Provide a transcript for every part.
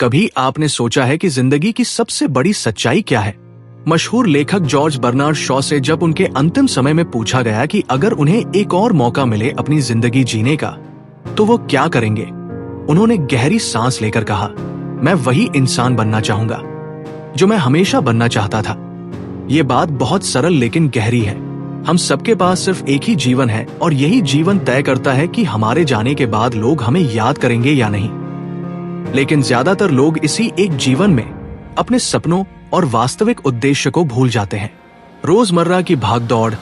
कभी आपने सोचा है कि जिंदगी की सबसे बड़ी सच्चाई क्या है? मशहूर लेखक जॉर्ज बर्नार्ड शॉ से जब उनके अंतिम समय में पूछा गया कि अगर उन्हें एक और मौका मिले अपनी जिंदगी जीने का, तो वो क्या करेंगे, उन्होंने गहरी सांस लेकर कहा, मैं वही इंसान बनना चाहूंगा जो मैं हमेशा बनना चाहता था। ये बात बहुत सरल लेकिन गहरी है। हम सबके पास सिर्फ एक ही जीवन है और यही जीवन तय करता है कि हमारे जाने के बाद लोग हमें याद करेंगे या नहीं। लेकिन ज्यादातर लोग इसी एक जीवन में अपने सपनों और वास्तविक उद्देश्य को भूल जाते हैं। रोजमर्रा की भागदौड़,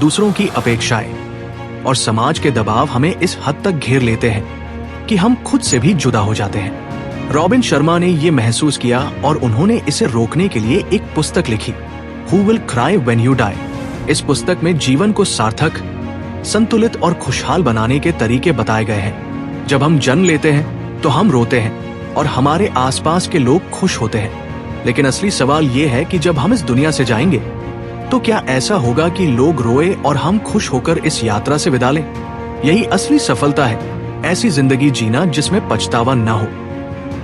दूसरों की अपेक्षाएं और समाज के दबाव हमें इस हद तक घेर लेते हैं कि हम खुद से भी जुदा हो जाते हैं। रॉबिन शर्मा ने ये महसूस किया और उन्होंने इसे रोकने के लिए एक पुस्तक लिखी, who will cry when you die. इस पुस्तक में जीवन को सार्थक, संतुलित और खुशहाल बनाने के तरीके बताए गए हैं। जब हम जन्म लेते हैं तो हम रोते हैं और हमारे आसपास के लोग खुश होते हैं, लेकिन असली सवाल ये है कि जब हम इस दुनिया से जाएंगे तो क्या ऐसा होगा कि लोग रोए और हम खुश होकर इस यात्रा से विदा लें? यही असली सफलता है, ऐसी जिंदगी जीना जिसमें पछतावा न हो,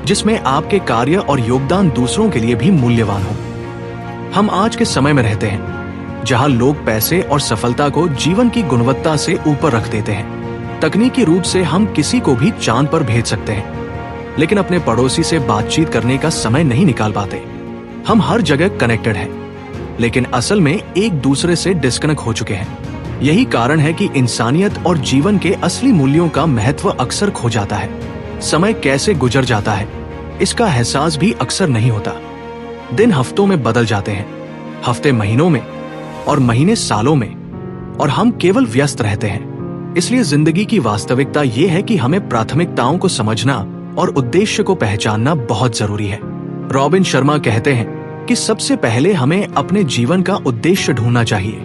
जिसमें आपके कार्य और योगदान दूसरों के लिए भी मूल्यवान हो। हम आज के समय में रहते हैं जहां लोग पैसे और सफलता को जीवन की गुणवत्ता से ऊपर रख देते हैं। तकनीकी रूप से हम किसी को भी चांद पर भेज सकते हैं, लेकिन अपने पड़ोसी से बातचीत करने का समय नहीं निकाल पाते। हम हर जगह कनेक्टेड हैं, लेकिन असल में एक दूसरे से डिस्कनेक्ट हो चुके हैं। यही कारण है कि इंसानियत और जीवन के असली मूल्यों का महत्व अक्सर खो जाता है। समय कैसे गुजर जाता है इसका एहसास भी अक्सर नहीं होता। दिन हफ्तों में बदल जाते हैं, हफ्ते महीनों में और महीने सालों में, और हम केवल व्यस्त रहते हैं। इसलिए जिंदगी की वास्तविकता ये है कि हमें प्राथमिकताओं को समझना और उद्देश्य को पहचानना बहुत जरूरी है। रॉबिन शर्मा कहते हैं कि सबसे पहले हमें अपने जीवन का उद्देश्य ढूंढना चाहिए।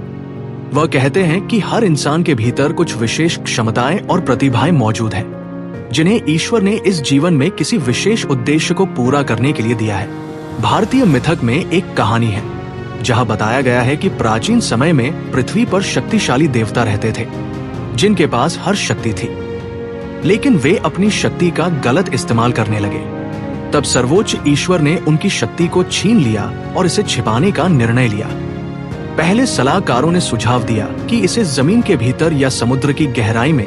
वह कहते हैं कि हर इंसान के भीतर कुछ विशेष क्षमताएं और प्रतिभाएं मौजूद हैं, जिन्हें ईश्वर ने इस जीवन में किसी विशेष उद्देश्य को पूरा करने के लिए दिया है। भारतीय मिथक में एक कहानी है जहां बताया गया है कि प्राचीन समय में पृथ्वी पर शक्तिशाली देवता रहते थे, जिनके पास हर शक्ति थी, लेकिन वे अपनी शक्ति का गलत इस्तेमाल करने लगे। तब सर्वोच्च ईश्वर ने उनकी शक्ति को छीन लिया और इसे छिपाने का निर्णय लिया। पहले सलाहकारों ने सुझाव दिया कि इसे जमीन के भीतर या समुद्र की गहराई में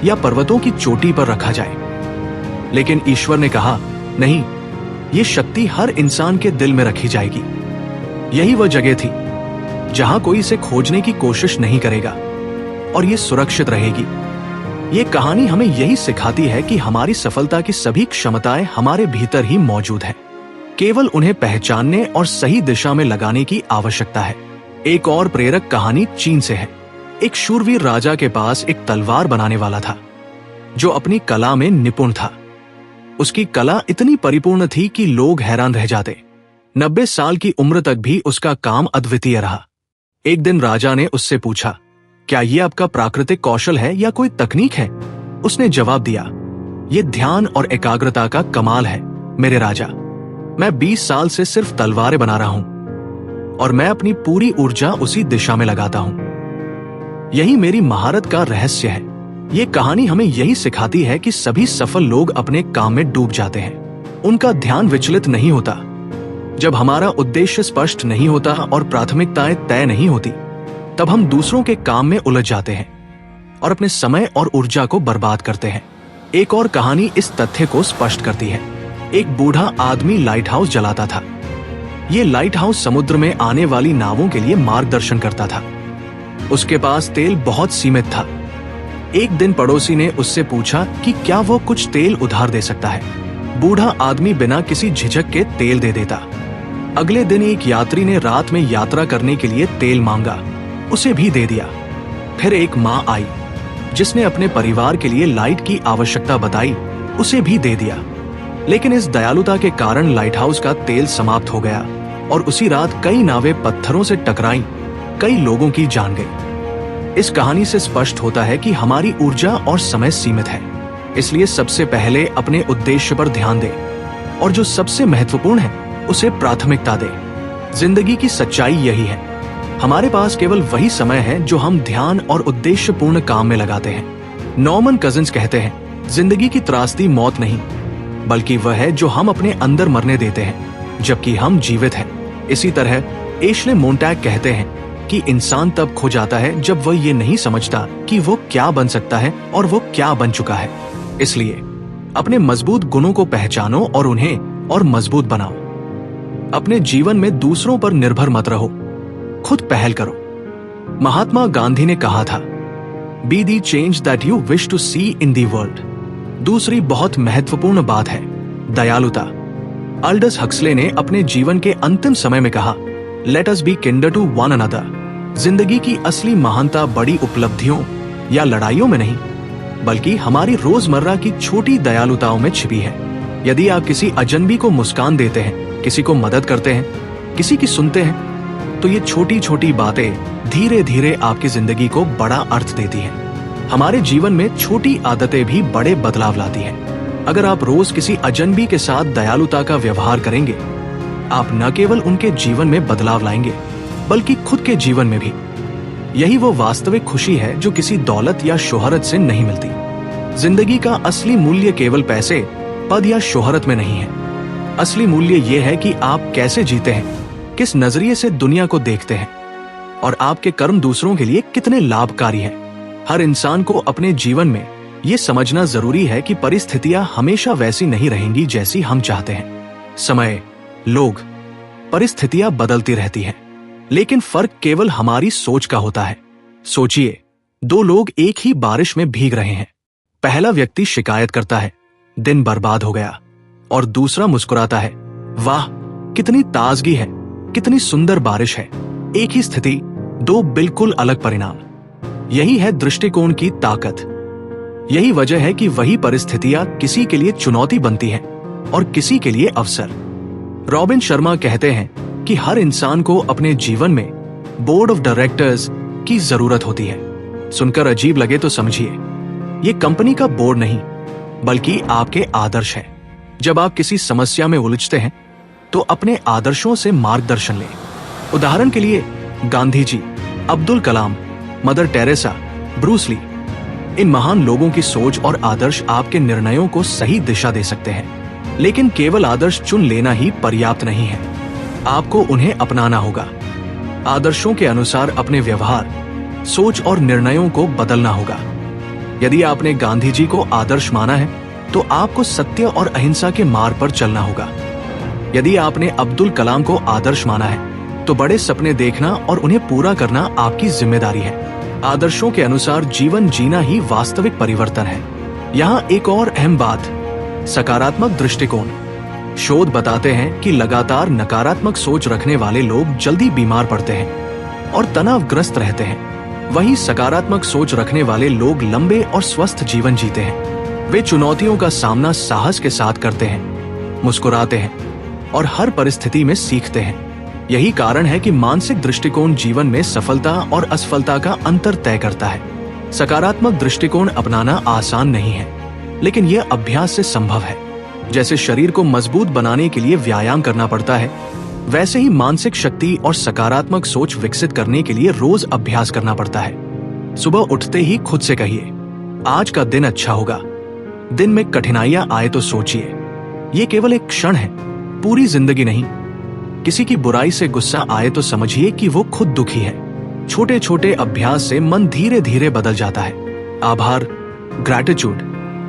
या पर्वतों की चोटी पर रखा जाए, लेकिन ईश्वर ने कहा, नहीं, ये शक्ति हर इंसान के दिल में रखी जाएगी। यही वह जगह थी जहां कोई इसे खोजने की कोशिश नहीं करेगा और ये सुरक्षित रहेगी। ये कहानी हमें यही सिखाती है कि हमारी सफलता की सभी क्षमताएं हमारे भीतर ही मौजूद हैं। केवल उन्हें पहचानने और सही दिशा में लगाने की आवश्यकता है। एक और प्रेरक कहानी चीन से है। एक शूरवीर राजा के पास एक तलवार बनाने वाला था जो अपनी कला में निपुण था। उसकी कला इतनी परिपूर्ण थी कि लोग हैरान रह जाते। 90 साल की उम्र तक भी उसका काम अद्वितीय रहा। एक दिन राजा ने उससे पूछा, क्या ये आपका प्राकृतिक कौशल है या कोई तकनीक है? उसने जवाब दिया, ये ध्यान और एकाग्रता का कमाल है मेरे राजा। मैं 20 साल से सिर्फ तलवारें बना रहा हूं और मैं अपनी पूरी ऊर्जा उसी दिशा में लगाता हूं। यही मेरी महारत का रहस्य है। ये कहानी हमें यही सिखाती है कि सभी सफल लोग अपने काम में डूब जाते हैं। उनका ध्यान विचलित नहीं होता। जब हमारा उद्देश्य स्पष्ट नहीं होता और प्राथमिकताएं तय नहीं होती, तब हम दूसरों के काम में उलझ जाते हैं और अपने समय और ऊर्जा को बर्बाद करते हैं। एक और कहानी इस तथ्य को स्पष्ट करती है। एक बूढ़ा आदमी लाइट हाउस जलाता था। ये लाइट हाउस समुद्र में आने वाली नावों के लिए मार्गदर्शन करता था। उसके पास तेल बहुत सीमित था। एक दिन पड़ोसी ने उससे पूछा कि क्या वो कुछ तेल उधार दे सकता है। बूढ़ा आदमी बिना किसी झिझक के तेल दे देता। अगले दिन एक यात्री ने रात में यात्रा करने के लिए तेल मांगा, उसे भी दे दिया। फिर एक माँ आई जिसने अपने परिवार के लिए लाइट की आवश्यकता बताई, उसे भी दे दिया। लेकिन इस दयालुता के कारण लाइट हाउस का तेल समाप्त हो गया और उसी रात कई नावें पत्थरों से टकराईं, कई लोगों की जान गई। इस कहानी से स्पष्ट होता है कि हमारी ऊर्जा और समय सीमित है, इसलिए सबसे पहले अपने उद्देश्य पर ध्यान दें और जो सबसे महत्वपूर्ण है उसे प्राथमिकता दें। जिंदगी की सच्चाई यही है, हमारे पास केवल वही समय है जो हम ध्यान और उद्देश्यपूर्ण काम में लगाते हैं। नॉर्मन कजिंस कहते हैं, जिंदगी की त्रासदी मौत नहीं, बल्कि वह है जो हम अपने अंदर मरने देते हैं जबकि हम जीवित हैं। इसी तरह एशले मोंटैग कहते हैं कि इंसान तब खो जाता है जब वह ये नहीं समझता कि वो क्या बन सकता है और वो क्या बन चुका है। इसलिए अपने मजबूत गुणों को पहचानो और उन्हें और मजबूत बनाओ। अपने जीवन में दूसरों पर निर्भर मत रहो, खुद पहल करो। महात्मा गांधी ने कहा था, be the change that you wish to see in the world. दूसरी बहुत महत्वपूर्ण बात है दयालुता। अल्डस हक्सले ने अपने जीवन के अंतिम समय में कहा, let us be kinder to one another. जिंदगी की असली महानता बड़ी उपलब्धियों या लड़ाइयों में नहीं, बल्कि हमारी रोजमर्रा की छोटी दयालुताओं में छिपी है। यदि आप किसी अजनबी को मुस्कान देते हैं, किसी को मदद करते हैं, किसी की सुनते हैं, तो ये छोटी छोटी बातें धीरे धीरे आपकी जिंदगी को बड़ा अर्थ देती हैं। हमारे जीवन में छोटी आदतें भी बड़े बदलाव लाती हैं। अगर आप रोज किसी अजनबी के साथ दयालुता का व्यवहार करेंगे, आप न केवल उनके जीवन में बदलाव लाएंगे, बल्कि खुद के जीवन में भी। यही वो वास्तविक खुशी है जो किसी दौलत या शोहरत से नहीं मिलती। जिंदगी का असली मूल्य केवल पैसे, पद या शोहरत में नहीं है। असली मूल्य ये है कि आप कैसे जीते हैं, किस नजरिए से दुनिया को देखते हैं और आपके कर्म दूसरों के लिए कितने लाभकारी हैं। हर इंसान को अपने जीवन में ये समझना जरूरी है कि परिस्थितियां हमेशा वैसी नहीं रहेंगी जैसी हम चाहते हैं। समय, लोग, परिस्थितियां बदलती रहती हैं, लेकिन फर्क केवल हमारी सोच का होता है। सोचिए, दो लोग एक ही बारिश में भीग रहे हैं। पहला व्यक्ति शिकायत करता है, दिन बर्बाद हो गया, और दूसरा मुस्कुराता है, वाह कितनी ताजगी है, कितनी सुंदर बारिश है। एक ही स्थिति, दो बिल्कुल अलग परिणाम। यही है दृष्टिकोण की ताकत। यही वजह है कि वही परिस्थितियां किसी के लिए चुनौती बनती हैं और किसी के लिए अवसर। रॉबिन शर्मा कहते हैं कि हर इंसान को अपने जीवन में बोर्ड ऑफ डायरेक्टर्स की जरूरत होती है। सुनकर अजीब लगे तो समझिए, ये कंपनी का बोर्ड नहीं, बल्कि आपके आदर्श है। जब आप किसी समस्या में उलझते हैं तो अपने आदर्शों से मार्गदर्शन लें। उदाहरण के लिए Gandhi ji, Abdul Kalam, mother Teresa, Bruce Lee. इन महान लोगों की सोच और आदर्श आपके निर्णयों को सही दिशा दे सकते हैं। लेकिन केवल आदर्श चुन लेना ही पर्याप्त नहीं है, आपको उन्हें अपनाना होगा। आदर्शों के अनुसार अपने व्यवहार, सोच और निर्णयों को बदलना होगा। यदि आपने गांधी जी को आदर्श माना है तो आपको सत्य और अहिंसा के मार्ग पर चलना होगा। यदि आपने अब्दुल कलाम को आदर्श माना है तो बड़े सपने देखना और उन्हें पूरा करना आपकी जिम्मेदारी है। आदर्शों के अनुसार जीवन जीना ही वास्तविक परिवर्तन है। यहाँ एक और अहम बात, सकारात्मक दृष्टिकोण। शोध बताते हैं कि लगातार नकारात्मक सोच रखने वाले लोग जल्दी बीमार पड़ते हैं और तनावग्रस्त रहते हैं। वहीं सकारात्मक सोच रखने वाले लोग लंबे और स्वस्थ जीवन जीते हैं। वे चुनौतियों का सामना साहस के साथ करते हैं, मुस्कुराते हैं और हर परिस्थिति में सीखते हैं। यही कारण है कि मानसिक दृष्टिकोण जीवन में सफलता और असफलता का अंतर तय करता है। सकारात्मक दृष्टिकोण अपनाना आसान नहीं है, लेकिन यह अभ्यास से संभव है। जैसे शरीर को मजबूत बनाने के लिए व्यायाम करना पड़ता है, वैसे ही मानसिक शक्ति और सकारात्मक सोच विकसित करने के लिए रोज अभ्यास करना पड़ता है। सुबह उठते ही खुद से कहिए, आज का दिन अच्छा होगा। दिन में कठिनाइयां आए तो सोचिए, ये केवल एक क्षण है, पूरी जिंदगी नहीं। किसी की बुराई से गुस्सा आए तो समझिए कि वो खुद दुखी है। छोटे छोटे अभ्यास से मन धीरे धीरे बदल जाता है। आभार, ग्रैटिट्यूड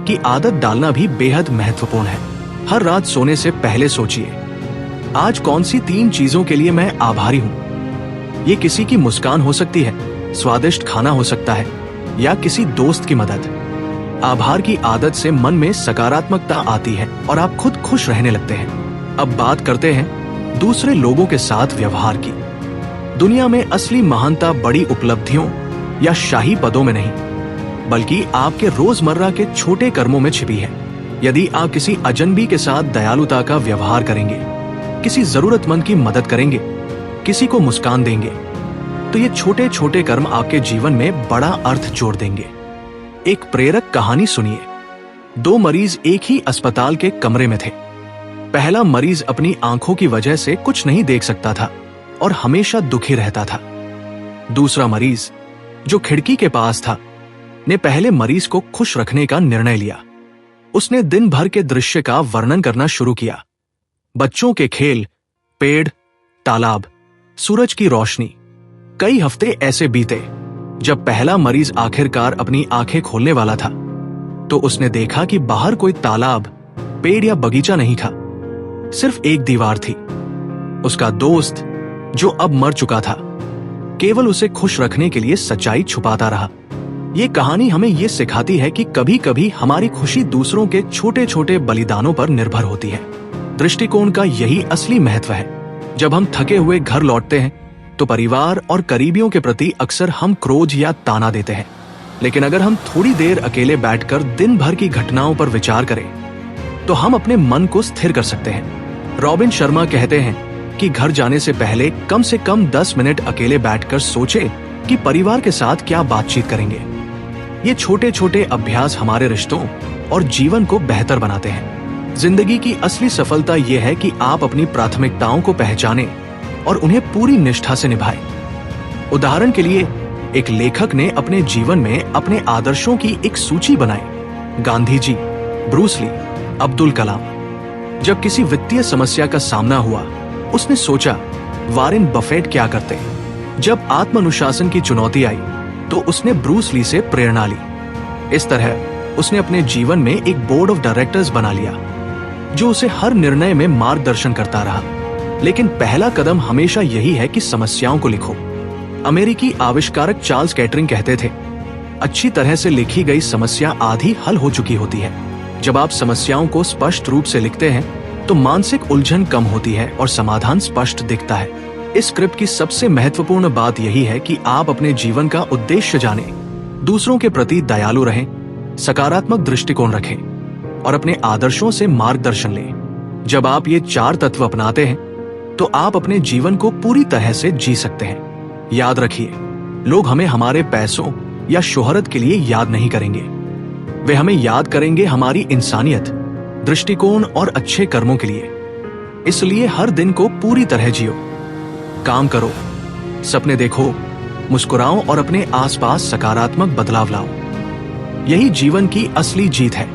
की आदत डालना भी बेहद महत्वपूर्ण है। हर रात सोने से पहले सोचिए, आज कौन सी 3 चीजों के लिए मैं आभारी हूँ। ये किसी की मुस्कान हो सकती है, स्वादिष्ट खाना हो सकता है, या किसी दोस्त की मदद। आभार की आदत से मन में सकारात्मकता आती है और आप खुद खुश रहने लगते हैं। अब बात करते हैं दूसरे लोगों के साथ व्यवहार की। दुनिया में असली महानता बड़ी उपलब्धियों या शाही पदों में नहीं, बल्कि आपके रोजमर्रा के छोटे कर्मों में छिपी है। यदि आप किसी अजनबी के साथ दयालुता का व्यवहार करेंगे, किसी जरूरतमंद की मदद करेंगे, किसी को मुस्कान देंगे, तो ये छोटे छोटे कर्म आपके जीवन में बड़ा अर्थ जोड़ देंगे। एक प्रेरक कहानी सुनिए। 2 मरीज एक ही अस्पताल के कमरे में थे। पहला मरीज अपनी आंखों की वजह से कुछ नहीं देख सकता था और हमेशा दुखी रहता था। दूसरा मरीज, जो खिड़की के पास था, ने पहले मरीज को खुश रखने का निर्णय लिया। उसने दिन भर के दृश्य का वर्णन करना शुरू किया। बच्चों के खेल, पेड़, तालाब, सूरज की रोशनी। कई हफ्ते ऐसे बीते। जब पहला मरीज आखिरकार अपनी आंखें खोलने वाला था, तो उसने देखा कि बाहर कोई तालाब, पेड़ या बगीचा नहीं था। सिर्फ एक दीवार थी। उसका दोस्त, जो अब मर चुका था, केवल उसे खुश रखने के लिए सच्चाई छुपाता रहा। ये कहानी हमें ये सिखाती है कि कभी कभी हमारी खुशी दूसरों के छोटे छोटे बलिदानों पर निर्भर होती है। दृष्टिकोण का यही असली महत्व है। जब हम थके हुए घर लौटते हैं तो परिवार और करीबियों के प्रति अक्सर हम क्रोध या ताना देते हैं, लेकिन अगर हम थोड़ी देर अकेले बैठकर दिन भर की घटनाओं पर विचार करें तो हम अपने मन को स्थिर कर सकते हैं। रॉबिन शर्मा कहते हैं कि घर जाने से कम 10 मिनट अकेले बैठकर सोचें कि परिवार के साथ क्या बातचीत करेंगे। ये छोटे छोटे अभ्यास हमारे रिश्तों और जीवन को बेहतर बनाते हैं। जिंदगी की असली सफलता यह है कि आप अपनी प्राथमिकताओं को पहचानें और उन्हें पूरी निष्ठा से निभाएं। उदाहरण के लिए, एक लेखक ने अपने जीवन में अपने आदर्शों की एक सूची बनाई। Gandhi ji, Bruce Lee, Abdul Kalam. जब किसी वित्तीय समस्या का सामना हुआ, उसने सोचा, वॉरेन बफेट क्या करते। जब आत्मानुशासन की चुनौती आई तो उसने ब्रूस ली से प्रेरणा ली। इस तरह उसने अपने जीवन में एक बोर्ड ऑफ डायरेक्टर्स बना लिया, जो उसे हर निर्णय में मार्गदर्शन करता रहा। लेकिन पहला कदम हमेशा यही है कि समस्याओं को लिखो। अमेरिकी आविष्कारक चार्ल्स कैटरिंग कहते थे, अच्छी तरह से लिखी गई समस्या आधी हल हो चुकी होती है। जब आप समस्याओं को स्पष्ट रूप से लिखते हैं तो मानसिक उलझन कम होती है और समाधान स्पष्ट दिखता है। इस स्क्रिप्ट की सबसे महत्वपूर्ण बात यही है कि आप अपने जीवन का उद्देश्य जानें, दूसरों के प्रति दयालु रहें, सकारात्मक दृष्टिकोण रखें और अपने आदर्शों से मार्गदर्शन लें। जब आप ये 4 तत्व अपनाते हैं तो आप अपने जीवन को पूरी तरह से जी सकते हैं। याद रखिए, लोग हमें हमारे पैसों या शोहरत के लिए याद नहीं करेंगे। वे हमें याद करेंगे हमारी इंसानियत, दृष्टिकोण और अच्छे कर्मों के लिए। इसलिए हर दिन को पूरी तरह जियो, काम करो, सपने देखो, मुस्कुराओ और अपने आसपास सकारात्मक बदलाव लाओ। यही जीवन की असली जीत है।